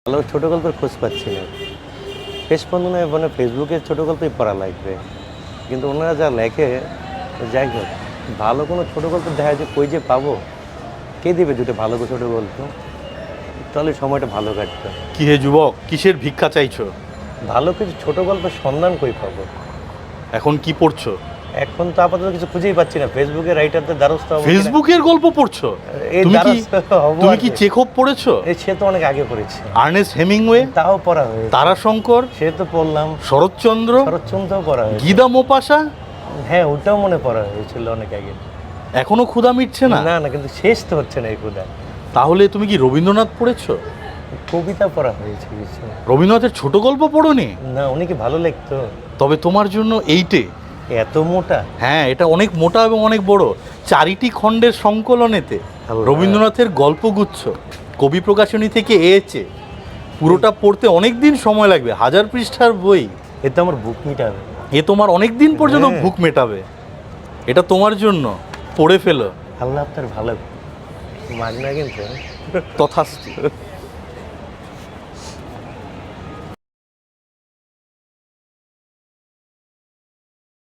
ভালো ছোট গল্পের খোঁজ পাচ্ছি না। শেষ পর্যন্ত মানে ফেসবুকে ছোট গল্পই পড়া লাগবে, কিন্তু ওনারা যা লেখে, যাই হোক ভালো কোনো ছোট গল্প দেখা যায় কই যে পাবো, কে দিবে দুটো ভালো ছোট গল্প? তাহলে সময়টা ভালো কাটবে। কি হে যুবক, কিসের ভিক্ষা চাইছো? ভালো কিছু ছোট গল্পের সন্ধান কই পাবো? এখন কি পড়ছো? এখন তো আপাতত কিছু খুঁজেই পাচ্ছি না। ফেসবুকে রাইটারদের দ্বারস্থ হবো কিনা? ফেসবুকের গল্প পড়ছো? এই তুমি কি দ্বারস্থ হবো তুমি আর কি কি। চেখভ পড়েছো? এই সে তো অনেক আগে পড়েছে, আর্নেস্ট হেমিংওয়ে, তাও পড়া হয়েছে। তারাশঙ্কর, সে তো পড়লাম, শরৎচন্দ্র, শরৎচন্দ্রও পড়া হয়েছে। গীদা মোপাসা। হ্যাঁ, ওটাও মনে পড়া হয়েছিল অনেক আগে। এখনো ক্ষুধা মিটছে না? না না, কিন্তু শেষ তো হচ্ছে না এই ক্ষুধা। তাহলে তুমি কি রবীন্দ্রনাথ পড়েছো? কবিতা পড়া হয়েছে কিছু। রবীন্দ্রনাথের ছোট গল্প পড়োনি? না, উনি কি ভালো লিখতো? তবে তোমার জন্য এইটে। এত মোটা? হ্যাঁ, এটা অনেক মোটা এবং অনেক বড়। 4টি খণ্ডের সংকলনেতে আল্লাহ। রবীন্দ্রনাথের গল্পগুচ্ছ, কবি প্রকাশনী থেকে এসেছে। পুরোটা পড়তে অনেক দিন সময় লাগবে, 1000 পৃষ্ঠার বই। এ তো আমার বুক মিটাবে। এ তোমার অনেক দিন পর্যন্ত হ্যাঁ। ভুক মেটাবে। এটা তোমার জন্য, পড়ে ফেলো। আল্লাহ আপনার ভালো। মাগনা কিন্তু। তথাস্তি।